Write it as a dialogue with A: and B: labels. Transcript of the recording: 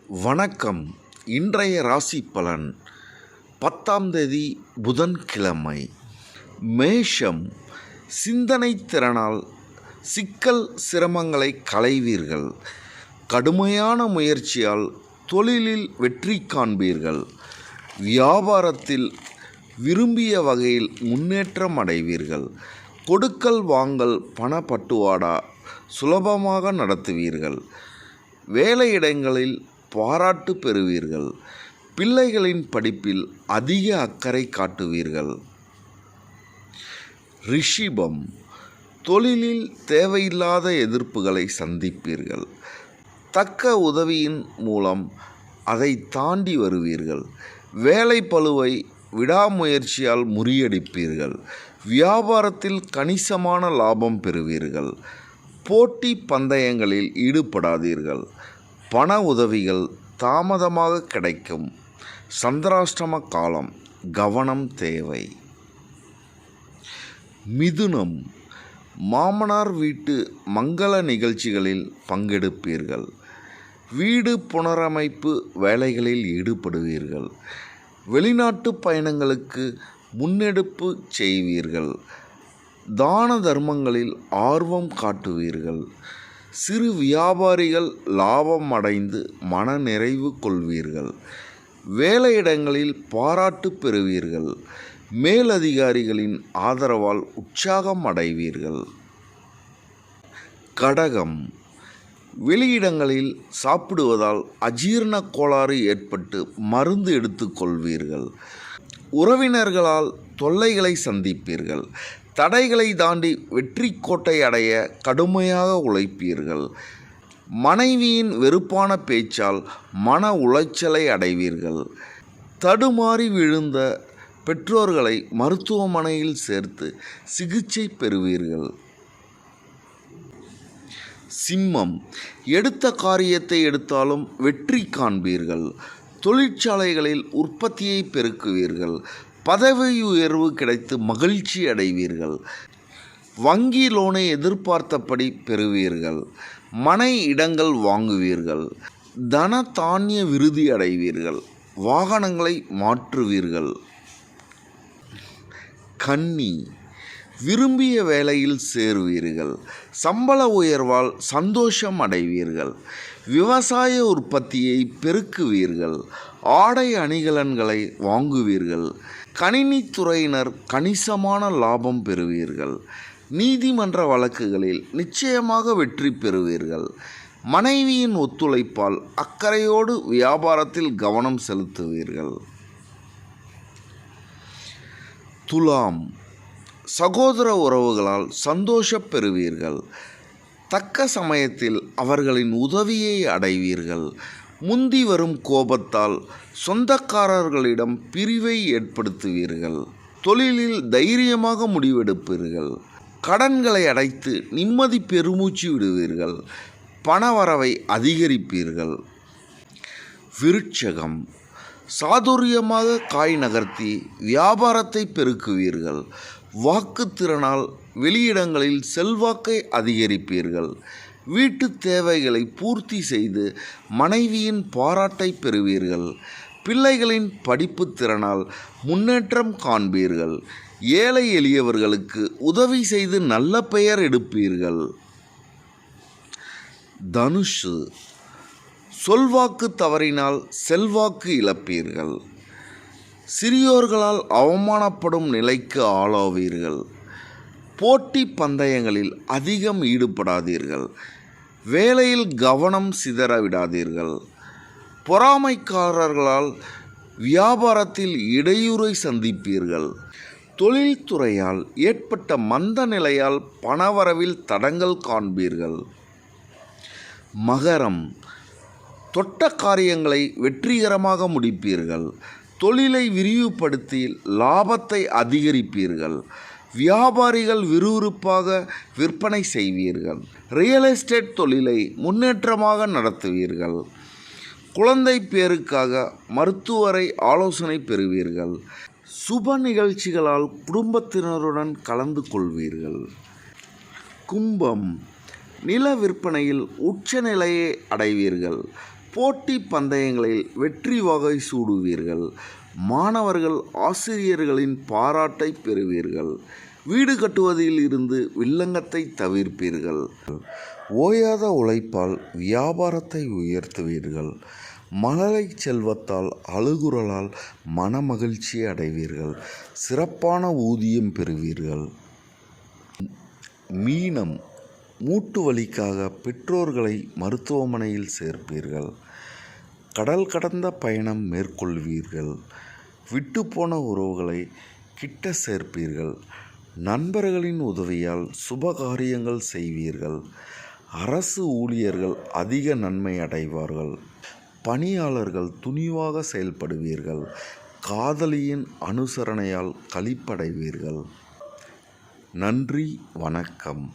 A: வணக்கம். இன்றைய ராசி பலன் 10ஆம் தேதி புதன்கிழமை. மேஷம். சிந்தனை திறனால் சிக்கல் சிரமங்களை களைவீர்கள். கடுமையான முயற்சியால் தொழிலில் வெற்றி காண்பீர்கள். வியாபாரத்தில் விரும்பிய வகையில் முன்னேற்றம் அடைவீர்கள். கொடுக்கல் வாங்கல் பணப்பட்டுவாடா சுலபமாக நடத்துவீர்கள். வேலையிடங்களில் பாராட்டு பெறுவீர்கள். பிள்ளைகளின் படிப்பில் அதிக அக்கறை காட்டுவீர்கள். ரிஷிபம். தொழிலில் தேவையில்லாத எதிர்ப்புகளை சந்திப்பீர்கள். தக்க உதவியின் மூலம் அதை தாண்டி வருவீர்கள். வேலை பளுவை விடாமுயற்சியால் முறியடிப்பீர்கள். வியாபாரத்தில் கணிசமான லாபம் பெறுவீர்கள். போட்டி பந்தயங்களில் ஈடுபடாதீர்கள். பண உதவிகள் தாமதமாக கிடைக்கும். சந்திராஷ்டம காலம், கவனம் தேவை. மிதுனம். மாமனார் வீட்டு மங்கள நிகழ்ச்சிகளில் பங்கெடுப்பீர்கள். வீடு புனரமைப்பு வேலைகளில் ஈடுபடுவீர்கள். வெளிநாட்டு பயணங்களுக்கு முன்னெடுப்பு செய்வீர்கள். தான தர்மங்களில் ஆர்வம் காட்டுவீர்கள். சிறு வியாபாரிகள் லாபம் அடைந்து மன நிறைவு கொள்வீர்கள். வேலையிடங்களில் பாராட்டு பெறுவீர்கள். மேலதிகாரிகளின் ஆதரவால் உற்சாகம் அடைவீர்கள். கடகம். வெளியிடங்களில் சாப்பிடுவதால் அஜீரண கோளாறு ஏற்பட்டு மருந்து எடுத்துக்கொள்வீர்கள். உறவினர்களால் தொல்லைகளை சந்திப்பீர்கள். தடைகளை தாண்டி வெற்றி கோட்டை அடைய கடுமையாக உழைப்பீர்கள். மனைவியின் வெறுப்பான பேச்சால் மன உளைச்சலை அடைவீர்கள். தடுமாறி விழுந்த பெற்றோர்களை மருத்துவமனையில் சேர்த்து சிகிச்சை பெறுவீர்கள். சிம்மம். எடுத்த காரியத்தை எடுத்தாலும் வெற்றி காண்பீர்கள். தொழிற்சாலைகளில் உற்பத்தியை பெருக்குவீர்கள். பதவி உயர்வு கிடைத்து மகிழ்ச்சி அடைவீர்கள். வங்கி லோனை எதிர்பார்த்தபடி பெறுவீர்கள். மனை இடங்கள் வாங்குவீர்கள். தன தானிய விருதி அடைவீர்கள். வாகனங்களை மாற்றுவீர்கள். கன்னி. விரும்பிய வேலையில் சேருவீர்கள். சம்பள உயர்வால் சந்தோஷம் அடைவீர்கள். விவசாய உற்பத்தியை பெருக்குவீர்கள். ஆடை அணிகலன்களை வாங்குவீர்கள். கணினித்துறையினர் கணிசமான லாபம் பெறுவீர்கள். நீதிமன்ற வழக்குகளில் நிச்சயமாக வெற்றி பெறுவீர்கள். மனைவியின் ஒத்துழைப்பால் அக்கறையோடு வியாபாரத்தில் கவனம் செலுத்துவீர்கள். துலாம். சகோதர உறவுகளால் சந்தோஷம் பெறுவீர்கள். தக்க சமயத்தில் அவர்களின் உதவியை அடைவீர்கள். முந்தி வரும் கோபத்தால் சொந்தக்காரர்களிடம் பிரிவை ஏற்படுத்துவீர்கள். தொழிலில் தைரியமாக முடிவெடுப்பீர்கள். கடன்களை அடைத்து நிம்மதி பெருமூச்சு விடுவீர்கள். பணவரவை அதிகரிப்பீர்கள். விருட்சகம். சாதுரியமாக காய் நகர்த்தி வியாபாரத்தை பெருக்குவீர்கள். வாக்குத்திறனால் வெளியிடங்களில் செல்வாக்கை அதிகரிப்பீர்கள். வீட்டு தேவைகளை பூர்த்தி செய்து மனைவியின் பாராட்டை பெறுவீர்கள். பிள்ளைகளின் படிப்பு திறனால் முன்னேற்றம் காண்பீர்கள். ஏழை எளியவர்களுக்கு உதவி செய்து நல்ல பெயர் எடுப்பீர்கள். தனுசு. சொல்வாக்கு தவறினால் செல்வாக்கு இழப்பீர்கள். சிறியோர்களால் அவமானப்படும் நிலைக்கு ஆளாவீர்கள். போட்டி பந்தயங்களில் அதிகம் ஈடுபடாதீர்கள். வேலையில் கவனம் சிதற விடாதீர்கள். பொறாமைக்காரர்களால் வியாபாரத்தில் இடையூறை சந்திப்பீர்கள். தொழில்துறையால் ஏற்பட்ட மந்த நிலையால் பணவரவில் தடங்கல் காண்பீர்கள். மகரம். தொட்ட காரியங்களை வெற்றிகரமாக முடிப்பீர்கள். தொழிலை விரிவுபடுத்தி லாபத்தை அதிகரிப்பீர்கள். வியாபாரிகள் விறுவிறுப்பாக விற்பனை செய்வீர்கள். ரியல் எஸ்டேட் தொழிலை முன்னேற்றமாக நடத்துவீர்கள். குழந்தை பேருக்காக மருத்துவரை ஆலோசனை பெறுவீர்கள். சுப நிகழ்ச்சிகளால் குடும்பத்தினருடன் கலந்து கொள்வீர்கள். கும்பம். நில விற்பனையில் உச்ச நிலையை அடைவீர்கள். போட்டி பந்தயங்களில் வெற்றி வகை சூடுவீர்கள். மாணவர்கள் ஆசிரியர்களின் பாராட்டை பெறுவீர்கள். வீடு கட்டுவதில் இருந்து வில்லங்கத்தை தவிர்ப்பீர்கள். ஓயாத உழைப்பால் வியாபாரத்தை உயர்த்துவீர்கள். மழலை செல்வத்தால் அழுகுரலால் மனமகிழ்ச்சி அடைவீர்கள். சிறப்பான ஊதியம் பெறுவீர்கள். மீனம், மூட்டு வலிக்காக பெற்றோர்களை மருத்துவமனையில் சேர்ப்பீர்கள். கடல் கடந்த பயணம் மேற்கொள்வீர்கள். விட்டுப்போன உறவுகளை கிட்ட சேர்ப்பீர்கள். நண்பர்களின் உதவியால் சுபகாரியங்கள் செய்வீர்கள். அரசு ஊழியர்கள் அதிக நன்மை அடைவார்கள். பணியாளர்கள் துணிவாக செயல்படுவீர்கள். காதலியின் அனுசரணையால் களிப்படைவீர்கள். நன்றி, வணக்கம்.